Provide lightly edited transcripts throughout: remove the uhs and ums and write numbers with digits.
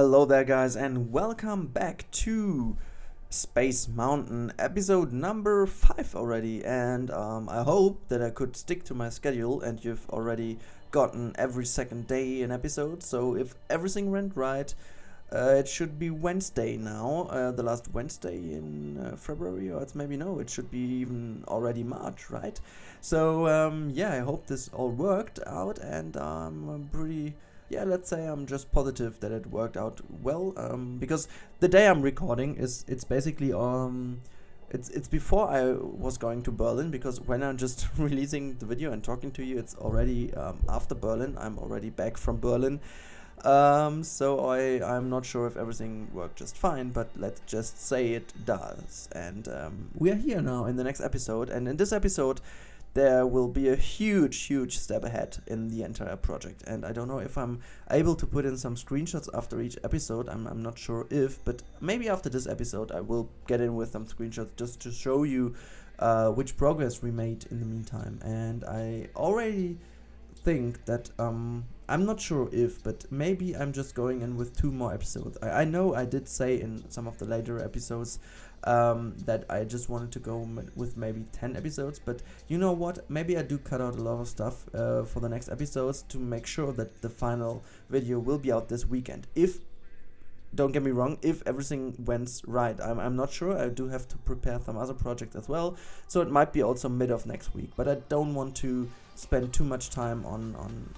Hello there, guys, and welcome back to Space Mountain, episode number 5 already. And I hope that I could stick to my schedule and you've already gotten every second day an episode. So if everything went right, it should be Wednesday now, the last Wednesday in February, or it's maybe no, it should be even already March, right? So I hope this all worked out, and I'm pretty, let's say I'm just positive that it worked out well, because the day I'm recording it's basically it's before I was going to Berlin, because when I'm just releasing the video and talking to you, it's already after Berlin. I'm already back from Berlin. So I'm not sure if everything worked just fine, but let's just say it does. And we are here now in the next episode, and in this episode there will be a huge step ahead in the entire project. And I don't know if I'm able to put in some screenshots after each episode. I'm not sure if, but maybe after this episode I will get in with some screenshots just to show you which progress we made in the meantime. And I already think that I'm not sure if, but maybe I'm just going in with 2 more episodes. I know I did say in some of the later episodes that I just wanted to go with maybe 10 episodes, but you know what, maybe I do cut out a lot of stuff for the next episodes to make sure that the final video will be out this weekend. If, don't get me wrong, if everything went right, I'm not sure. I do have to prepare some other projects as well, so it might be also mid of next week, but I don't want to spend too much time on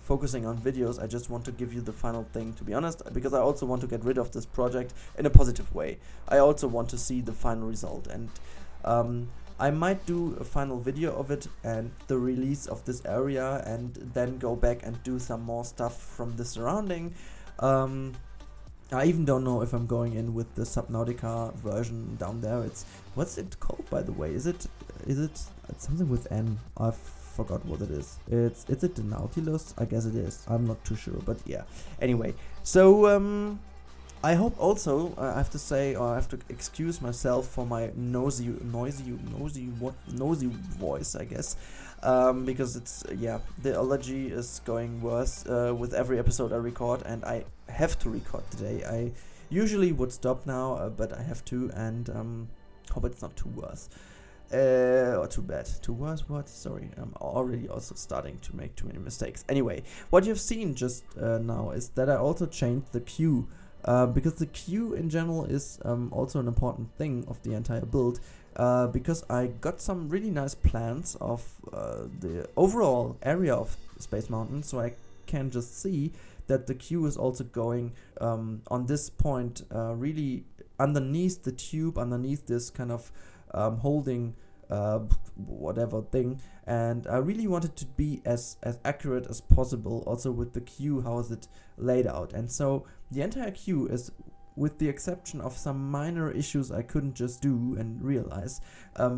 focusing on videos. I just want to give you the final thing, to be honest, because I also want to get rid of this project in a positive way. I also want to see the final result, and I might do a final video of it and the release of this area, and then go back and do some more stuff from the surrounding. I even don't know if I'm going in with the Subnautica version down there. What's it called, by the way? Is it it's something with N? I forgot what it is. Is it the Nautilus? I guess it is. I'm not too sure, but yeah. Anyway, so I hope also I have to say, or I have to excuse myself for my noisy voice, I guess, because it's the allergy is going worse with every episode I record, and I have to record today. I usually would stop now, but I have to, and hope it's not too worse. Or too bad. Too worse? What? Sorry, I'm already also starting to make too many mistakes. Anyway, what you've seen just now is that I also changed the queue, because the queue in general is also an important thing of the entire build, because I got some really nice plans of the overall area of Space Mountain, so I can just see that the queue is also going on this point really underneath the tube, underneath this kind of holding whatever thing, and I really wanted to be as accurate as possible also with the queue, how is it laid out. And so the entire queue is, with the exception of some minor issues I couldn't just do and realize,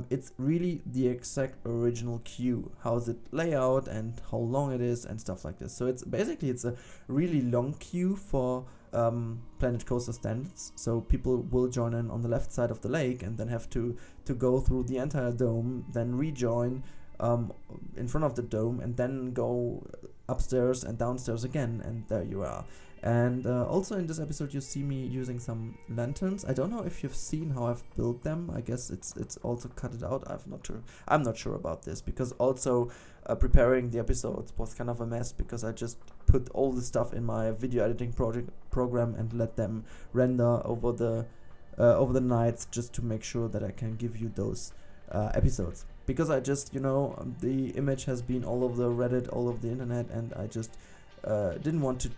it's really the exact original queue, how is it laid out and how long it is and stuff like this. So it's a really long queue for Planet Coaster standards, so people will join in on the left side of the lake and then have to go through the entire dome, then rejoin in front of the dome, and then go upstairs and downstairs again, and there you are. And also in this episode you see me using some lanterns. I don't know if you've seen how I've built them. I guess it's also cut it out. I'm not sure about this, because also preparing the episodes was kind of a mess, because I just put all the stuff in my video editing program and let them render over the nights, just to make sure that I can give you those episodes, because I just, the image has been all over the Reddit, all over the internet, and I just didn't want to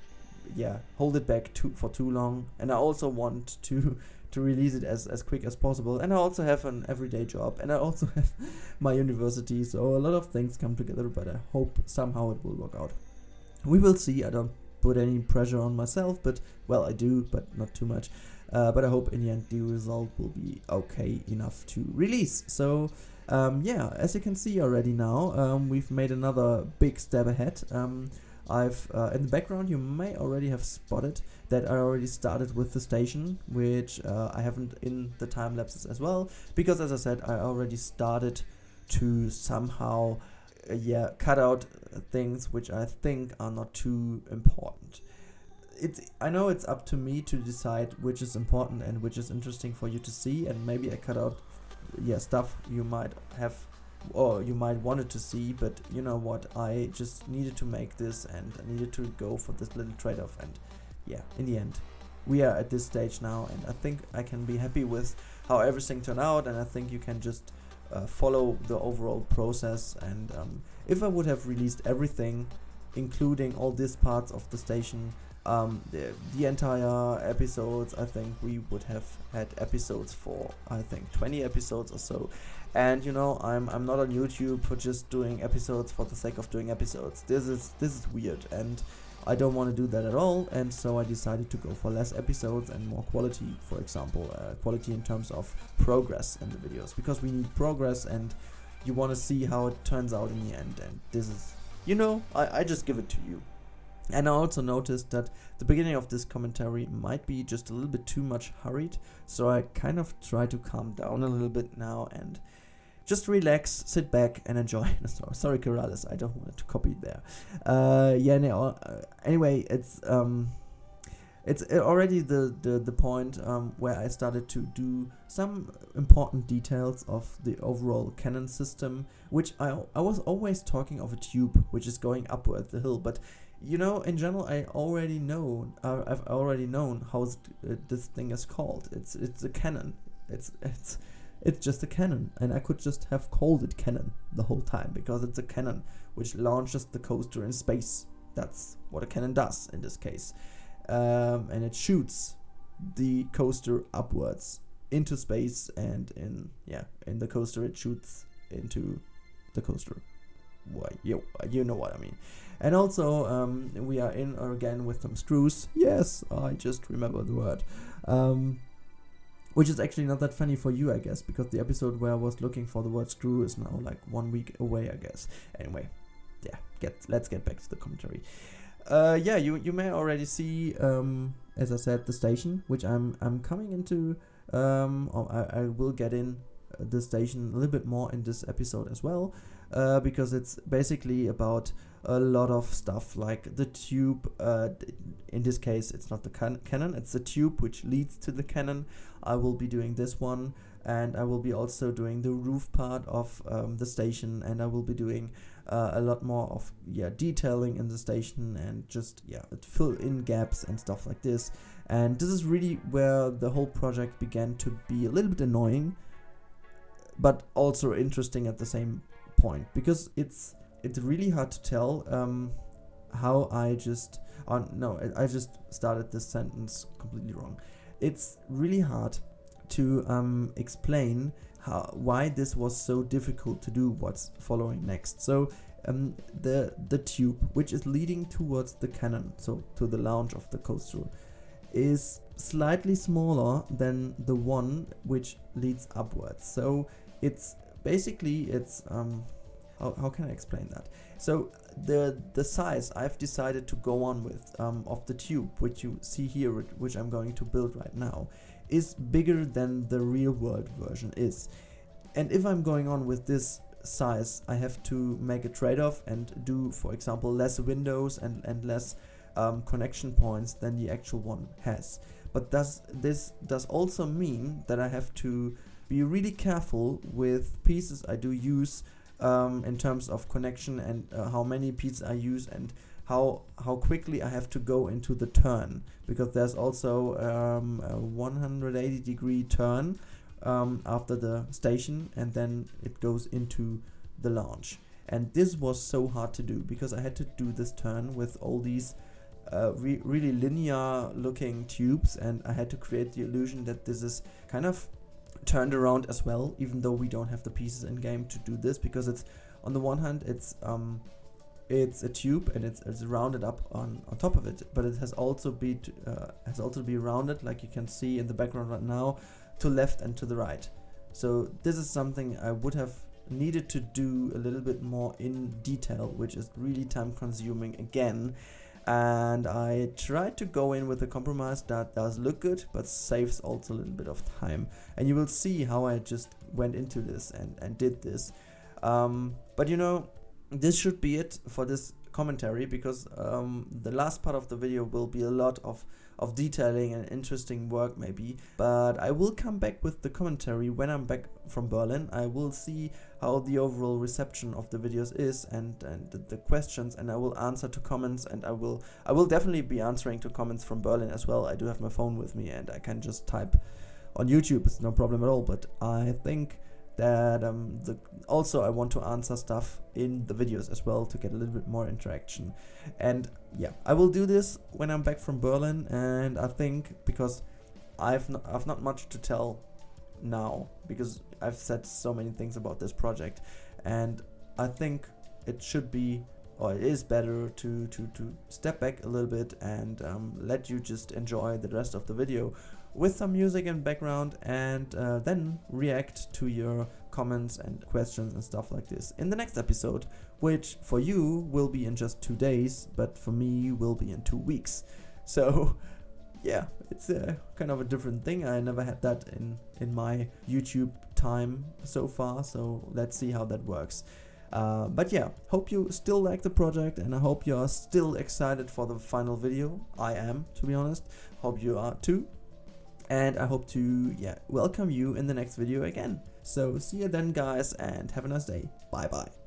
hold it back for too long, and I also want to release it as quick as possible. And I also have an everyday job, and I also have my university, so a lot of things come together, but I hope somehow it will work out. We will see. I don't put any pressure on myself, but, well, I do, but not too much. But I hope in the end the result will be okay enough to release. So as you can see already now, we've made another big step ahead. I've in the background you may already have spotted that I already started with the station, which I haven't in the time lapses as well, because as I said, I already started to somehow cut out things which I think are not too important. I know it's up to me to decide which is important and which is interesting for you to see, and maybe I cut out stuff you might have or you might wanted to see, but you know what, I just needed to make this and I needed to go for this little trade-off, and in the end we are at this stage now, and I think I can be happy with how everything turned out, and I think you can just follow the overall process. And if I would have released everything, including all these parts of the station, the entire episodes, I think we would have had episodes for, I think, 20 episodes or so. And you know, I'm not on YouTube for just doing episodes for the sake of doing episodes. This is weird, and I don't want to do that at all. And so I decided to go for less episodes and more quality. For example, quality in terms of progress in the videos, because we need progress, and you want to see how it turns out in the end. And this is, you know, I just give it to you. And I also noticed that the beginning of this commentary might be just a little bit too much hurried, so I kind of try to calm down a little bit now and just relax, sit back and enjoy. Sorry, Corrales, I don't want to copy there. Anyway, it's already the point where I started to do some important details of the overall cannon system, which I was always talking of a tube which is going upward the hill, but you know, in general, I've already known how this thing is called. It's a cannon. It's just a cannon, and I could just have called it cannon the whole time, because it's a cannon which launches the coaster in space. That's what a cannon does in this case, and it shoots the coaster upwards into space, and in the coaster it shoots into the coaster. You know what I mean. And also we are in again with some screws. Yes, I just remember the word. Which is actually not that funny for you, I guess, because the episode where I was looking for the word screw is now like 1 week away, I guess. Anyway, let's get back to the commentary. You may already see, as I said, the station, which I'm coming into. I will get in the station a little bit more in this episode as well, because it's basically about a lot of stuff, like the tube. In this case, it's not the cannon, it's the tube which leads to the cannon. I will be doing this one, and I will be also doing the roof part of the station, and I will be doing a lot more of detailing in the station, and just fill in gaps and stuff like this. And this is really where the whole project began to be a little bit annoying, but also interesting at the same point, because it's really hard to tell how I just started this sentence completely wrong. It's really hard to explain why this was so difficult to do what's following next. So the tube which is leading towards the cannon, so to the launch of the coaster, is slightly smaller than the one which leads upwards. So it's basically how can I explain that? So the size I've decided to go on with of the tube, which you see here, which I'm going to build right now, is bigger than the real world version is. And if I'm going on with this size, I have to make a trade-off and do, for example, less windows and less connection points than the actual one has. But this does also mean that I have to be really careful with pieces I do use, in terms of connection, and how many pieces I use, and how quickly I have to go into the turn, because there's also a 180-degree turn after the station, and then it goes into the launch. And this was so hard to do, because I had to do this turn with all these really linear looking tubes, and I had to create the illusion that this is kind of turned around as well, even though we don't have the pieces in game to do this, because it's, on the one hand, it's a tube and it's rounded up on top of it, but it has also to be rounded, like you can see in the background right now, to left and to the right. So this is something I would have needed to do a little bit more in detail, which is really time consuming again. And I tried to go in with a compromise that does look good, but saves also a little bit of time. And you will see how I just went into this and did this. But you know, this should be it for this commentary, because the last part of the video will be a lot of detailing and interesting work maybe, but I will come back with the commentary when I'm back from Berlin. I will see how the overall reception of the videos is and the questions, and I will answer to comments, and I will definitely be answering to comments from Berlin as well. I do have my phone with me and I can just type on YouTube, it's no problem at all, but I think that also I want to answer stuff in the videos as well to get a little bit more interaction. And yeah, I will do this when I'm back from Berlin, and I think because I've not much to tell now, because I've said so many things about this project, and I think it should be, or it is better to step back a little bit and let you just enjoy the rest of the video with some music in background, and then react to your comments and questions and stuff like this in the next episode, which for you will be in just 2 days, but for me will be in 2 weeks. So yeah, it's a kind of a different thing. I never had that in my YouTube time so far, so let's see how that works. But yeah, hope you still like the project, and I hope you are still excited for the final video. I am, to be honest. Hope you are too. And I hope to welcome you in the next video again. So see you then, guys, and have a nice day. Bye bye.